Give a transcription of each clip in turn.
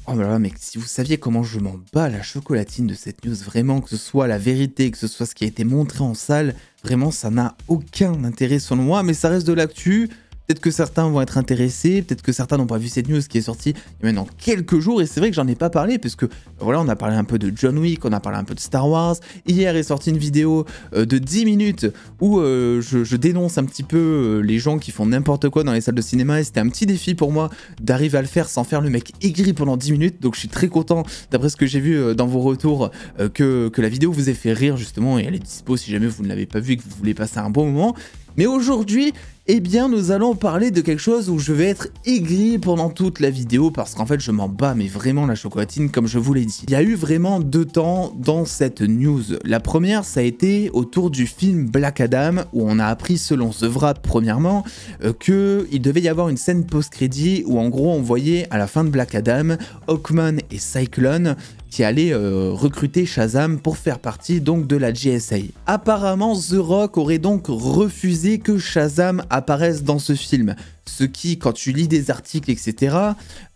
Oh là là, mec, si vous saviez comment je m'en bats la chocolatine de cette news, vraiment, que ce soit la vérité, que ce soit ce qui a été montré en salle, vraiment, ça n'a aucun intérêt selon moi, mais ça reste de l'actu. Peut-être que certains vont être intéressés, peut-être que certains n'ont pas vu cette news qui est sortie il y a maintenant quelques jours, et c'est vrai que j'en ai pas parlé, parce que voilà, on a parlé un peu de John Wick, on a parlé un peu de Star Wars. Hier est sortie une vidéo de 10 minutes où je dénonce un petit peu les gens qui font n'importe quoi dans les salles de cinéma, et c'était un petit défi pour moi d'arriver à le faire sans faire le mec aigri pendant 10 minutes, donc je suis très content, d'après ce que j'ai vu dans vos retours, que la vidéo vous ait fait rire justement, et elle est dispo si jamais vous ne l'avez pas vue et que vous voulez passer un bon moment. Mais aujourd'hui, eh bien, nous allons parler de quelque chose où je vais être aigri pendant toute la vidéo parce qu'en fait, je m'en bats, mais vraiment la chocolatine, comme je vous l'ai dit. Il y a eu vraiment deux temps dans cette news. La première, ça a été autour du film Black Adam, où on a appris, selon The Wrap, premièrement, qu'il devait y avoir une scène post-crédit où, en gros, on voyait à la fin de Black Adam, Hawkman et Cyclone qui allait recruter Shazam pour faire partie donc de la JSA. Apparemment, The Rock aurait donc refusé que Shazam apparaisse dans ce film. Ce qui, quand tu lis des articles, etc.,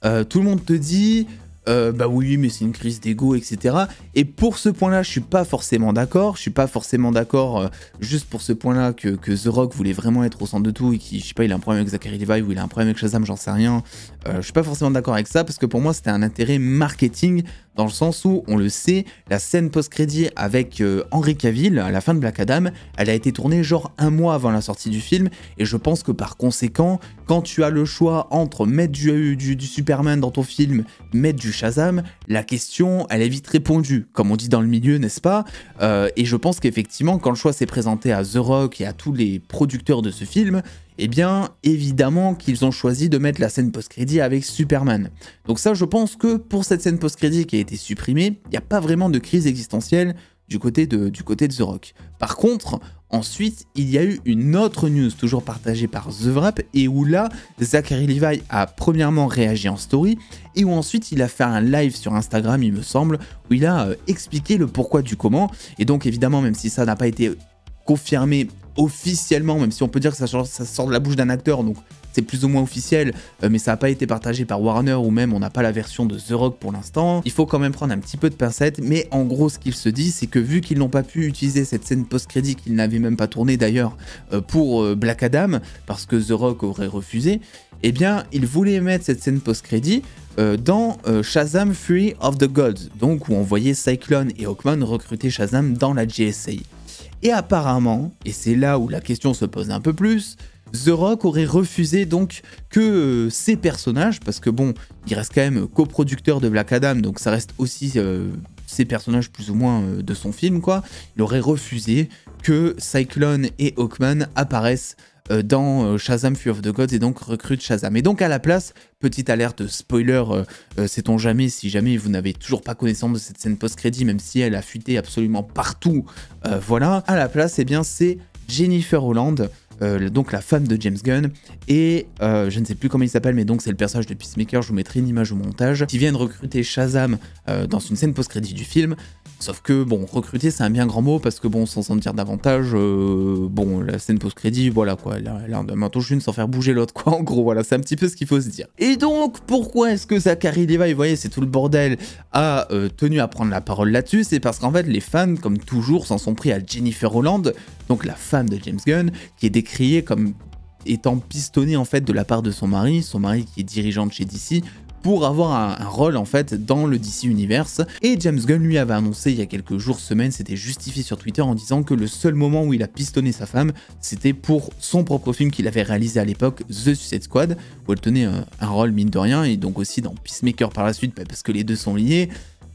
tout le monde te dit... bah oui, mais c'est une crise d'ego, etc. Et pour ce point-là, je suis pas forcément d'accord. Je suis pas forcément d'accord juste pour ce point-là que The Rock voulait vraiment être au centre de tout et qu'il, je sais pas, il a un problème avec Zachary Levi ou il a un problème avec Shazam, j'en sais rien. Je suis pas forcément d'accord avec ça parce que pour moi, c'était un intérêt marketing dans le sens où, on le sait, la scène post-crédit avec Henry Cavill à la fin de Black Adam, elle a été tournée genre un mois avant la sortie du film et je pense que par conséquent, quand tu as le choix entre mettre du Superman dans ton film, mettre du Shazam, la question, elle est vite répondue, comme on dit dans le milieu, n'est-ce pas? Et je pense qu'effectivement, quand le choix s'est présenté à The Rock et à tous les producteurs de ce film, eh bien, évidemment qu'ils ont choisi de mettre la scène post-crédit avec Superman. Donc ça, je pense que pour cette scène post-crédit qui a été supprimée, il n'y a pas vraiment de crise existentielle du côté de The Rock. Par contre, ensuite, il y a eu une autre news, toujours partagée par The Wrap, et où là, Zachary Levi a premièrement réagi en story, et où ensuite il a fait un live sur Instagram, il me semble, où il a expliqué le pourquoi du comment, et donc évidemment, même si ça n'a pas été confirmé officiellement, même si on peut dire que ça sort de la bouche d'un acteur, donc c'est plus ou moins officiel, mais ça n'a pas été partagé par Warner, ou même on n'a pas la version de The Rock pour l'instant. Il faut quand même prendre un petit peu de pincettes, mais en gros ce qu'il se dit, c'est que vu qu'ils n'ont pas pu utiliser cette scène post-crédit, qu'ils n'avaient même pas tournée d'ailleurs pour Black Adam, parce que The Rock aurait refusé, eh bien ils voulaient mettre cette scène post-crédit dans Shazam Fury of the Gods, donc où on voyait Cyclone et Hawkman recruter Shazam dans la JSA. Et apparemment, et c'est là où la question se pose un peu plus, The Rock aurait refusé donc que ces personnages, parce que bon, il reste quand même coproducteur de Black Adam, donc ça reste aussi ces personnages plus ou moins de son film, quoi. Il aurait refusé que Cyclone et Hawkman apparaissent dans Shazam Fury of the Gods et donc recrute Shazam. Et donc à la place, petite alerte spoiler, sait-on jamais, si jamais vous n'avez toujours pas connaissance de cette scène post-crédit, même si elle a fuité absolument partout, voilà, à la place, eh bien c'est Jennifer Holland, donc la femme de James Gunn, et je ne sais plus comment il s'appelle, mais donc c'est le personnage de Peacemaker, je vous mettrai une image au montage, qui viennent recruter Shazam dans une scène post-crédit du film. Sauf que, bon, recruter, c'est un bien grand mot, parce que, bon, sans en dire davantage, bon, la scène post-crédit, voilà, quoi, là, on m'en touche une sans faire bouger l'autre, quoi, en gros, voilà, c'est un petit peu ce qu'il faut se dire. Et donc, pourquoi est-ce que Zachary Levi, vous voyez, c'est tout le bordel, a tenu à prendre la parole là-dessus? C'est parce qu'en fait, les fans, comme toujours, s'en sont pris à Jennifer Holland, donc la femme de James Gunn, qui est décriée comme étant pistonnée, en fait, de la part de son mari qui est dirigeant de chez DC, pour avoir un rôle en fait dans le DC Universe. Et James Gunn lui avait annoncé il y a quelques jours, semaines, c'était justifié sur Twitter en disant que le seul moment où il a pistonné sa femme, c'était pour son propre film qu'il avait réalisé à l'époque, The Suicide Squad, où elle tenait un rôle mine de rien, et donc aussi dans Peacemaker par la suite, parce que les deux sont liés.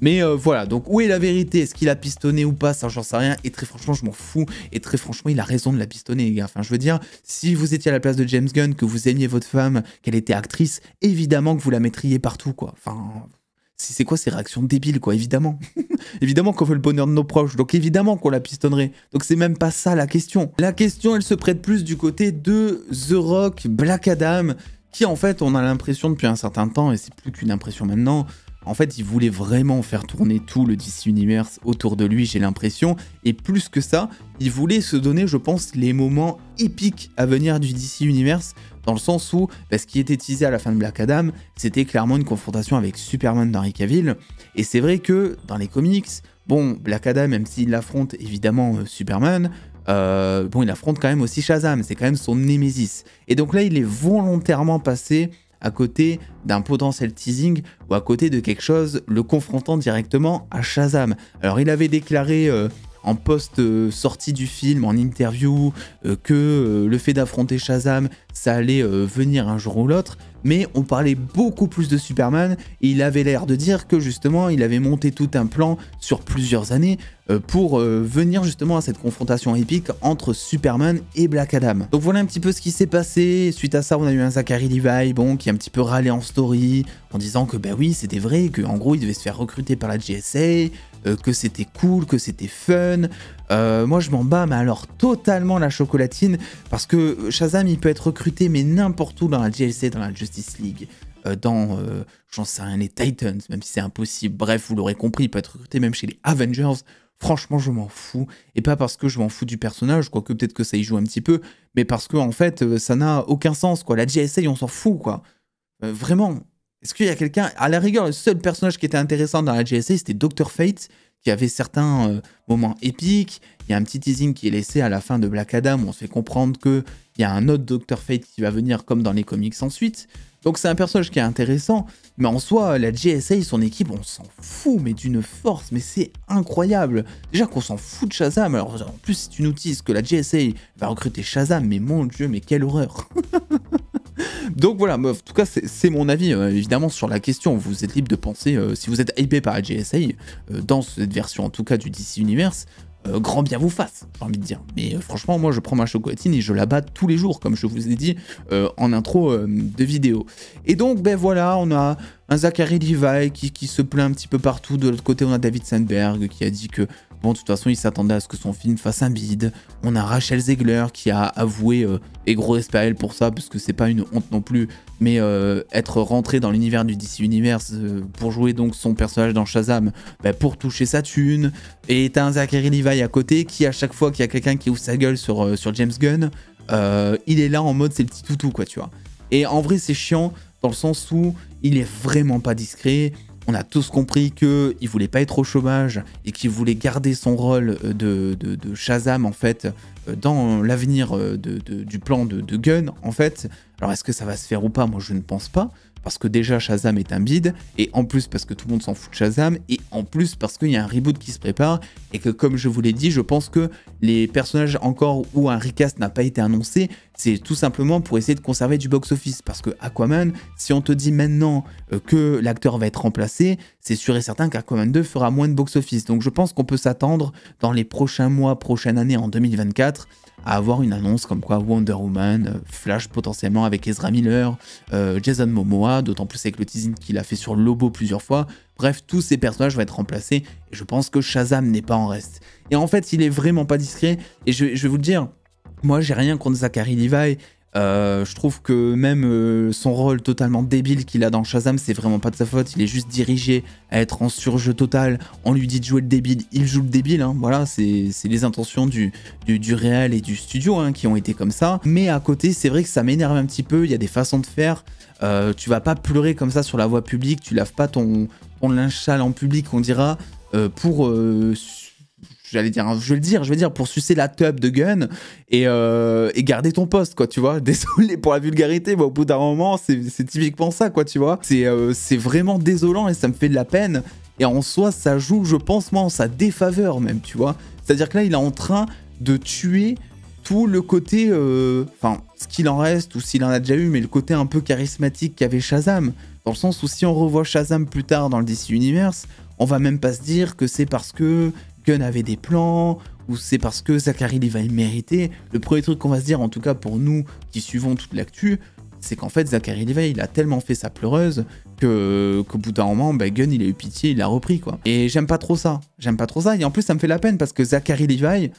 Mais voilà, donc où est la vérité? Est-ce qu'il a pistonné ou pas? Ça, j'en sais rien. Et très franchement, je m'en fous. Et très franchement, il a raison de la pistonner, les gars. Enfin, je veux dire, si vous étiez à la place de James Gunn, que vous aimiez votre femme, qu'elle était actrice, évidemment que vous la mettriez partout, quoi. Enfin, c'est quoi ces réactions débiles, quoi? Évidemment. Évidemment qu'on veut le bonheur de nos proches. Donc évidemment qu'on la pistonnerait. Donc c'est même pas ça la question. La question, elle se prête plus du côté de The Rock, Black Adam, qui en fait, on a l'impression depuis un certain temps, et c'est plus qu'une impression maintenant, en fait, il voulait vraiment faire tourner tout le DC Universe autour de lui, j'ai l'impression. Et plus que ça, il voulait se donner, je pense, les moments épiques à venir du DC Universe, dans le sens où ce qui était teasé à la fin de Black Adam, c'était clairement une confrontation avec Superman d'Henry Cavill. Et c'est vrai que dans les comics, bon, Black Adam, même s'il affronte évidemment Superman, bon, il affronte quand même aussi Shazam, c'est quand même son némésis. Et donc là, il est volontairement passé à côté d'un potentiel teasing ou à côté de quelque chose le confrontant directement à Shazam. Alors il avait déclaré en post-sortie du film, en interview, que le fait d'affronter Shazam, ça allait venir un jour ou l'autre, mais on parlait beaucoup plus de Superman, et il avait l'air de dire que justement, il avait monté tout un plan sur plusieurs années pour venir justement à cette confrontation épique entre Superman et Black Adam. Donc voilà un petit peu ce qui s'est passé. Suite à ça, on a eu un Zachary Levi, bon, qui a un petit peu râlé en story, en disant que bah oui, c'était vrai, qu'en gros, il devait se faire recruter par la GSA, que c'était cool, que c'était fun. Moi je m'en bats, mais alors totalement la chocolatine, parce que Shazam il peut être recruté mais n'importe où dans la GSA, dans la Justice League, dans, j'en sais rien, les Titans, même si c'est impossible, bref, vous l'aurez compris, il peut être recruté même chez les Avengers. Franchement, je m'en fous, et pas parce que je m'en fous du personnage, quoique peut-être que ça y joue un petit peu, mais parce que en fait, ça n'a aucun sens, quoi. La GSA, on s'en fout, quoi. Vraiment. Est-ce qu'il y a quelqu'un, à la rigueur, le seul personnage qui était intéressant dans la GSA, c'était Dr. Fate, qui avait certains moments épiques. Il y a un petit teasing qui est laissé à la fin de Black Adam, où on se fait comprendre qu'il y a un autre Dr. Fate qui va venir, comme dans les comics ensuite. Donc c'est un personnage qui est intéressant, mais en soi, la GSA, son équipe, on s'en fout, mais d'une force, mais c'est incroyable. Déjà qu'on s'en fout de Shazam, alors en plus si tu nous teases que la GSA va recruter Shazam, mais mon dieu, mais quelle horreur. Donc voilà, en tout cas c'est mon avis évidemment sur la question. Vous êtes libre de penser, si vous êtes hypé par la GSA, dans cette version en tout cas du DC Universe, grand bien vous fasse, j'ai envie de dire. Mais franchement, moi je prends ma chocolatine et je la bats tous les jours, comme je vous ai dit en intro de vidéo. Et donc ben voilà, on a un Zachary Levi qui se plaint un petit peu partout. De l'autre côté, on a David Sandberg qui a dit que bon, de toute façon, il s'attendait à ce que son film fasse un bide. On a Rachel Zegler qui a avoué, et gros respect à elle pour ça, parce que c'est pas une honte non plus, mais être rentré dans l'univers du DC Universe pour jouer donc son personnage dans Shazam, bah, pour toucher sa thune. Et t'as un Zachary Levi à côté qui, à chaque fois qu'il y a quelqu'un qui ouvre sa gueule sur James Gunn, il est là en mode c'est le petit toutou, quoi, tu vois. Et en vrai, c'est chiant dans le sens où il est vraiment pas discret. On a tous compris qu'il voulait pas être au chômage et qu'il voulait garder son rôle de Shazam en fait dans l'avenir du plan de Gunn en fait. Alors est-ce que ça va se faire ou pas? Moi je ne pense pas. Parce que déjà Shazam est un bide, et en plus parce que tout le monde s'en fout de Shazam, et en plus parce qu'il y a un reboot qui se prépare, et que comme je vous l'ai dit, je pense que les personnages encore où un recast n'a pas été annoncé, c'est tout simplement pour essayer de conserver du box-office. Parce que Aquaman, si on te dit maintenant que l'acteur va être remplacé, c'est sûr et certain qu'Aquaman 2 fera moins de box-office. Donc je pense qu'on peut s'attendre dans les prochains mois, prochaine année, en 2024, à avoir une annonce comme quoi Wonder Woman, Flash potentiellement avec Ezra Miller, Jason Momoa, d'autant plus avec le teasing qu'il a fait sur Lobo plusieurs fois. Bref, tous ces personnages vont être remplacés, et je pense que Shazam n'est pas en reste. Et en fait, il est vraiment pas discret, et je vais vous le dire, moi j'ai rien contre Zachary Levi. Je trouve que même son rôle totalement débile qu'il a dans Shazam, c'est vraiment pas de sa faute. Il est juste dirigé à être en surjeu total. On lui dit de jouer le débile, il joue le débile, hein. Voilà, c'est les intentions du réal et du studio, hein, qui ont été comme ça. Mais à côté, c'est vrai que ça m'énerve un petit peu. Il y a des façons de faire. Tu vas pas pleurer comme ça sur la voie publique. Tu laves pas ton linge sale en public, on dira, pour... j'allais dire, je vais dire pour sucer la tub de Gunn et garder ton poste, quoi, tu vois. Désolé pour la vulgarité, mais au bout d'un moment, c'est typiquement ça, quoi, tu vois. C'est vraiment désolant et ça me fait de la peine. Et en soi, ça joue, je pense, moi, en sa défaveur même, tu vois. C'est-à-dire que là, il est en train de tuer tout le côté, enfin, ce qu'il en reste ou s'il en a déjà eu, mais le côté un peu charismatique qu'avait Shazam. Dans le sens où si on revoit Shazam plus tard dans le DC Universe, on va même pas se dire que c'est parce que Gunn avait des plans, ou c'est parce que Zachary Levi méritait. Le premier truc qu'on va se dire, en tout cas pour nous qui suivons toute l'actu, c'est qu'en fait Zachary Levi il a tellement fait sa pleureuse qu'au bout d'un moment, bah, Gunn il a eu pitié, il l'a repris, quoi. Et j'aime pas trop ça, et en plus ça me fait la peine parce que Zachary Levi,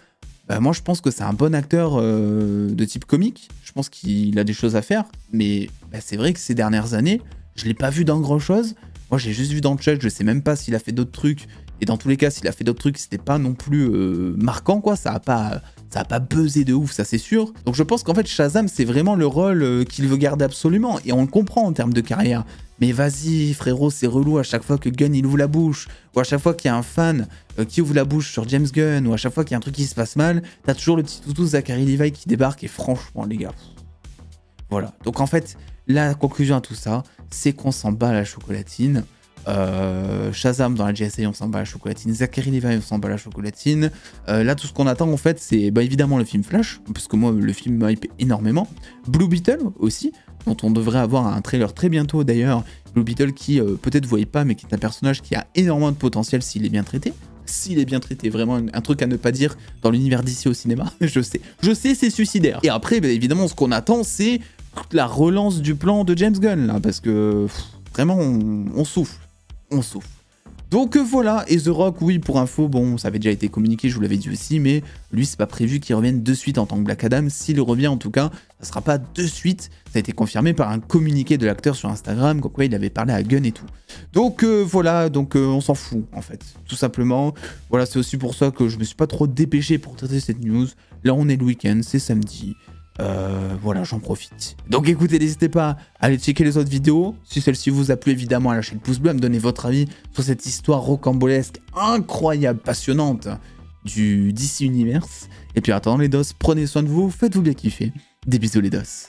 bah, moi je pense que c'est un bon acteur de type comique, je pense qu'il a des choses à faire, mais bah, c'est vrai que ces dernières années, je l'ai pas vu dans grand chose. Moi j'ai juste vu dans Chuck, je sais même pas s'il a fait d'autres trucs. Et dans tous les cas, s'il a fait d'autres trucs, c'était pas non plus marquant, quoi. Ça a pas ça va pas buzzer de ouf, ça c'est sûr. Donc je pense qu'en fait Shazam c'est vraiment le rôle qu'il veut garder absolument, et on le comprend en termes de carrière. Mais vas-y frérot, c'est relou à chaque fois que Gunn il ouvre la bouche, ou à chaque fois qu'il y a un fan qui ouvre la bouche sur James Gunn, ou à chaque fois qu'il y a un truc qui se passe mal, t'as toujours le petit toutou Zachary Levi qui débarque, et franchement les gars, voilà. Donc en fait, la conclusion à tout ça, c'est qu'on s'en bat la chocolatine. Shazam dans la JSA, on s'en bat la chocolatine. Zachary Levi, on s'en bat la chocolatine. Là, tout ce qu'on attend en fait, c'est évidemment le film Flash, parce que moi, le film me hype énormément. Blue Beetle aussi, dont on devrait avoir un trailer très bientôt d'ailleurs. Blue Beetle qui, peut-être vous voyez pas, mais qui est un personnage qui a énormément de potentiel s'il est bien traité. S'il est bien traité, vraiment un truc à ne pas dire dans l'univers d'ici au cinéma. Je sais, c'est suicidaire. Et après, évidemment, ce qu'on attend, c'est la relance du plan de James Gunn, là, parce que vraiment, on souffle. On souffle. Donc voilà, et The Rock, oui, pour info, bon, ça avait déjà été communiqué, je vous l'avais dit aussi, mais lui, c'est pas prévu qu'il revienne de suite en tant que Black Adam. S'il revient, en tout cas, ça sera pas de suite. Ça a été confirmé par un communiqué de l'acteur sur Instagram, comme quoi il avait parlé à Gunn et tout. Donc voilà, donc on s'en fout, en fait, tout simplement. Voilà, c'est aussi pour ça que je me suis pas trop dépêché pour traiter cette news. Là, on est le week-end, c'est samedi. Voilà, j'en profite. Donc écoutez, n'hésitez pas à aller checker les autres vidéos. Si celle-ci vous a plu, évidemment, à lâcher le pouce bleu, à me donner votre avis sur cette histoire rocambolesque, incroyable, passionnante du DC Universe. Et puis en attendant les dos, prenez soin de vous, faites-vous bien kiffer. Des bisous les dos.